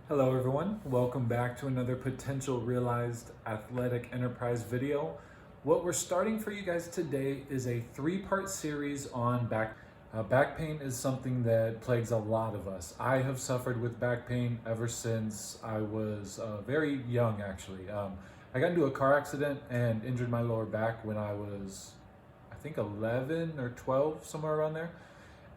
Hello everyone, welcome back to another potential realized athletic enterprise video. What we're starting for you guys today is a three-part series on back. Back pain is something that plagues a lot of us. I have suffered with back pain ever since I was very young actually. I got into a car accident and injured my lower back when I was, I think 11 or 12, somewhere around there.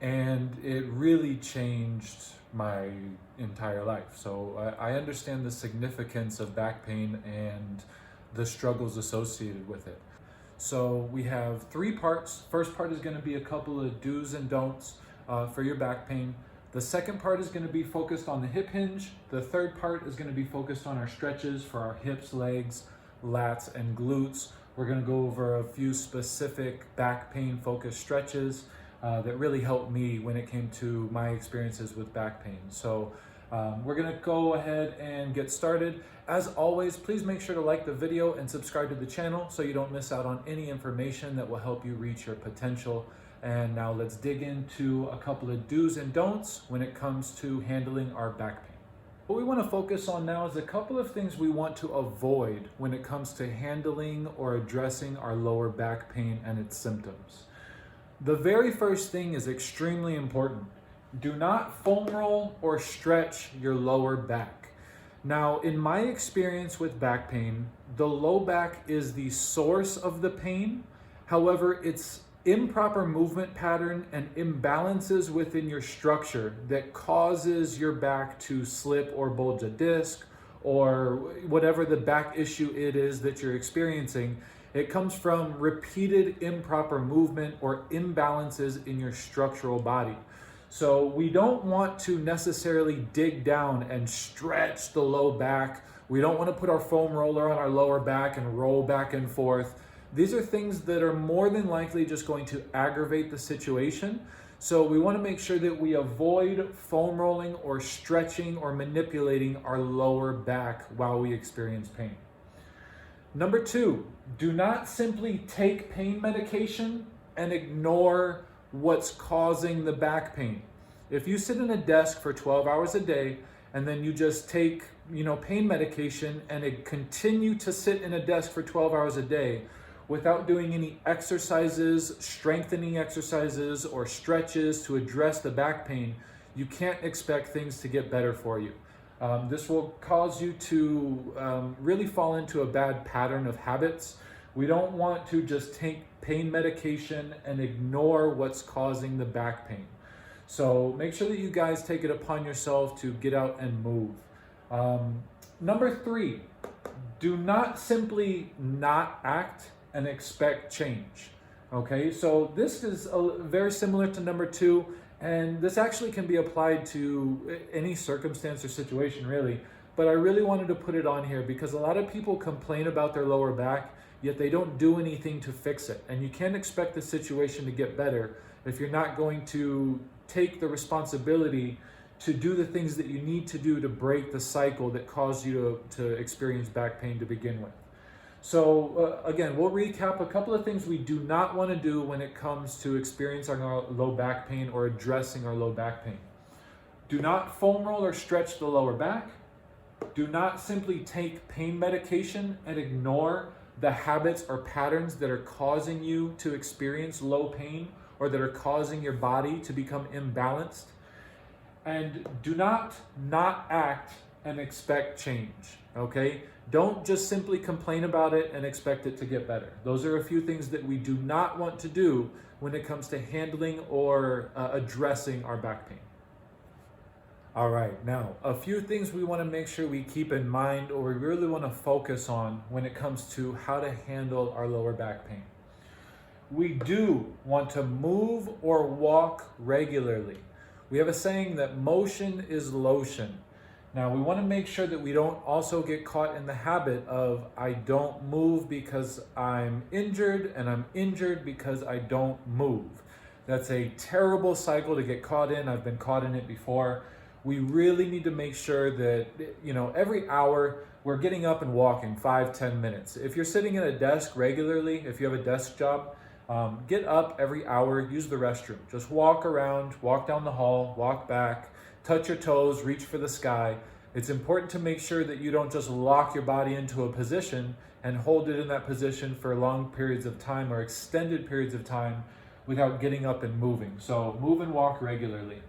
And it really changed my entire life. So I understand the significance of back pain and the struggles associated with it. So we have three parts. First part is going to be a couple of do's and don'ts for your back pain. The second part is going to be focused on the hip hinge. The third part is going to be focused on our stretches for our hips, legs, lats, and glutes. We're going to go over a few specific back pain focused stretches that really helped me when it came to my experiences with back pain. So we're gonna go ahead and get started. As always, please make sure to like the video and subscribe to the channel so you don't miss out on any information that will help you reach your potential. And now let's dig into a couple of do's and don'ts when it comes to handling our back pain. What we want to focus on now is a couple of things we want to avoid when it comes to handling or addressing our lower back pain and its symptoms. The very first thing is extremely important. Do not foam roll or stretch your lower back. Now, in my experience with back pain, the low back is the source of the pain. However, it's improper movement pattern and imbalances within your structure that causes your back to slip or bulge a disc or whatever the back issue it is that you're experiencing. It comes from repeated improper movement or imbalances in your structural body. So we don't want to necessarily dig down and stretch the low back. We don't want to put our foam roller on our lower back and roll back and forth. These are things that are more than likely just going to aggravate the situation. So we want to make sure that we avoid foam rolling or stretching or manipulating our lower back while we experience pain. Number two, do not simply take pain medication and ignore what's causing the back pain. If you sit in a desk for 12 hours a day and then you just take, pain medication and continue to sit in a desk for 12 hours a day without doing any exercises, strengthening exercises or stretches to address the back pain, you can't expect things to get better for you. This will cause you to really fall into a bad pattern of habits. We don't want to just take pain medication and ignore what's causing the back pain. So make sure that you guys take it upon yourself to get out and move. Number three, do not simply not act and expect change. Okay, so this is very similar to number two. And this actually can be applied to any circumstance or situation really, but I really wanted to put it on here because a lot of people complain about their lower back, yet they don't do anything to fix it. And you can't expect the situation to get better if you're not going to take the responsibility to do the things that you need to do to break the cycle that caused you to experience back pain to begin with. So again, we'll recap a couple of things we do not want to do when it comes to experiencing our low back pain or addressing our low back pain. Do not foam roll or stretch the lower back. Do not simply take pain medication and ignore the habits or patterns that are causing you to experience low pain or that are causing your body to become imbalanced. And do not act and expect change, okay? Don't just simply complain about it and expect it to get better. Those are a few things that we do not want to do when it comes to handling or addressing our back pain. All right, now a few things we want to make sure we keep in mind or we really want to focus on when it comes to how to handle our lower back pain. We do want to move or walk regularly. We have a saying that motion is lotion. Now, we want to make sure that we don't also get caught in the habit of I don't move because I'm injured and I'm injured because I don't move. That's a terrible cycle to get caught in. I've been caught in it before. We really need to make sure that, every hour we're getting up and walking 5-10 minutes. If you're sitting at a desk regularly, if you have a desk job, get up every hour, use the restroom. Just walk around, walk down the hall, walk back, touch your toes, reach for the sky. It's important to make sure that you don't just lock your body into a position and hold it in that position for long periods of time or extended periods of time without getting up and moving. So move and walk regularly.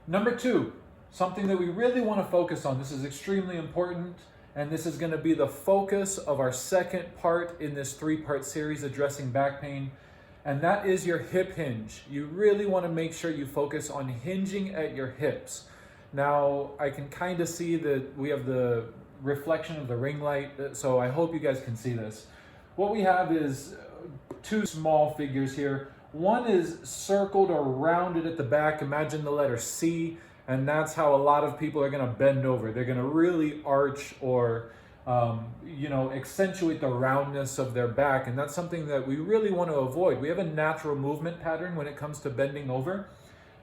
Number 2, something that we really want to focus on. This is extremely important, and this is going to be the focus of our second part in this 3-part series addressing back pain, and that is your hip hinge. You really want to make sure you focus on hinging at your hips. Now, I can kind of see that we have the reflection of the ring light, so I hope you guys can see this. What we have is 2 small figures here. One is circled or rounded at the back. Imagine the letter C, and that's how a lot of people are going to bend over. They're going to really arch or accentuate the roundness of their back, and that's something that we really want to avoid. We have a natural movement pattern when it comes to bending over,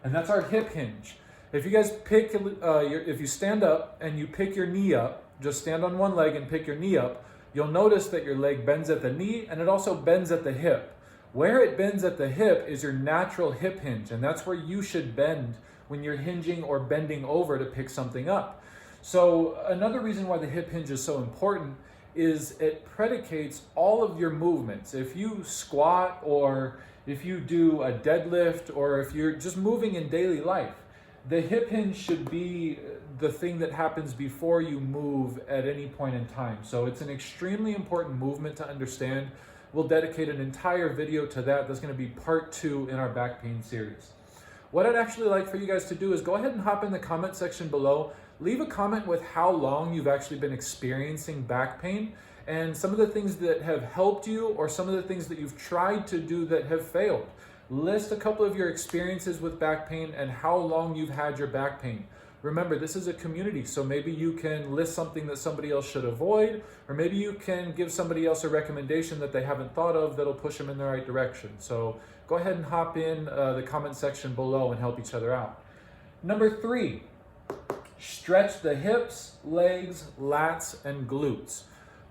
and that's our hip hinge. If you guys if you stand up and you pick your knee up, just stand on one leg and pick your knee up, you'll notice that your leg bends at the knee and it also bends at the hip. Where it bends at the hip is your natural hip hinge, and that's where you should bend when you're hinging or bending over to pick something up. So another reason why the hip hinge is so important is it predicates all of your movements. If you squat, or if you do a deadlift, or if you're just moving in daily life, the hip hinge should be the thing that happens before you move at any point in time. So it's an extremely important movement to understand. We'll dedicate an entire video to that. That's going to be part 2 in our back pain series. What I'd actually like for you guys to do is go ahead and hop in the comment section below. Leave a comment with how long you've actually been experiencing back pain and some of the things that have helped you or some of the things that you've tried to do that have failed. List a couple of your experiences with back pain and how long you've had your back pain. Remember, this is a community, so maybe you can list something that somebody else should avoid, or maybe you can give somebody else a recommendation that they haven't thought of that'll push them in the right direction. So go ahead and hop in the comment section below and help each other out. Number 3, stretch the hips, legs, lats, and glutes.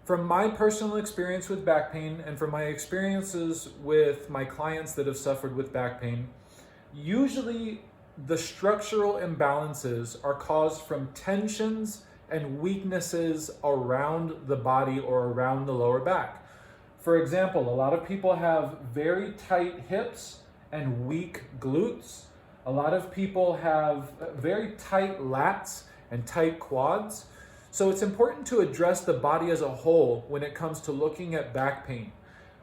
From my personal experience with back pain and from my experiences with my clients that have suffered with back pain, usually the structural imbalances are caused from tensions and weaknesses around the body or around the lower back. For example, a lot of people have very tight hips and weak glutes. A lot of people have very tight lats and tight quads. So it's important to address the body as a whole when it comes to looking at back pain.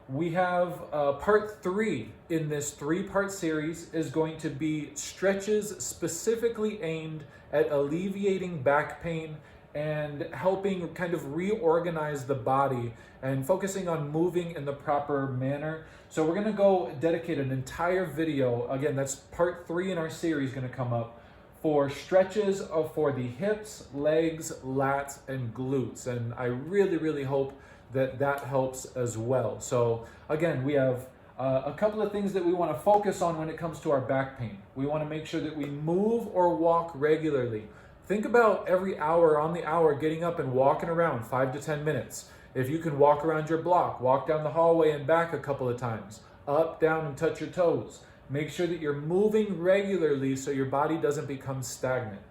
We have part 3 in this 3-part series is going to be stretches specifically aimed at alleviating back pain and helping kind of reorganize the body and focusing on moving in the proper manner. So we're gonna go dedicate an entire video, again, that's part 3 in our series gonna come up, for stretches for the hips, legs, lats, and glutes. And I really, really hope that helps as well. So again, we have a couple of things that we want to focus on when it comes to our back pain. We want to make sure that we move or walk regularly. Think about every hour on the hour getting up and walking around 5 to 10 minutes. If you can walk around your block, walk down the hallway and back a couple of times, up, down, and touch your toes. Make sure that you're moving regularly so your body doesn't become stagnant.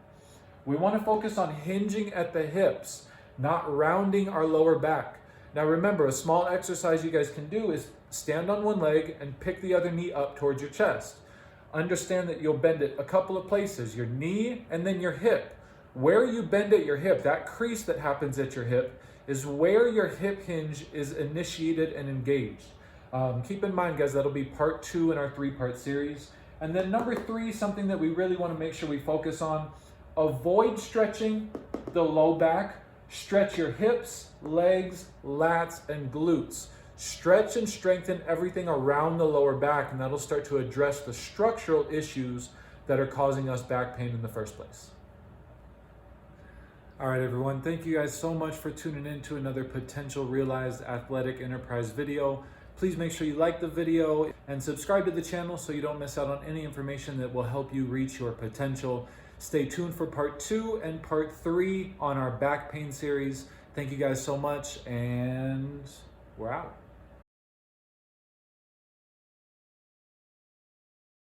We want to focus on hinging at the hips, not rounding our lower back. Now remember, a small exercise you guys can do is stand on one leg and pick the other knee up towards your chest. Understand that you'll bend it a couple of places, your knee and then your hip. Where you bend at your hip, that crease that happens at your hip, is where your hip hinge is initiated and engaged. Keep in mind, guys, that'll be part 2 in our 3-part series. And then number 3, something that we really want to make sure we focus on, avoid stretching the low back. Stretch your hips, legs, lats, and glutes. Stretch and strengthen everything around the lower back, and that'll start to address the structural issues that are causing us back pain in the first place. All right, everyone, thank you guys so much for tuning in to another Potential Realized Athletic Enterprise video. Please make sure you like the video and subscribe to the channel so you don't miss out on any information that will help you reach your potential. Stay tuned for part 2 and part 3 on our back pain series. Thank you guys so much, and we're out.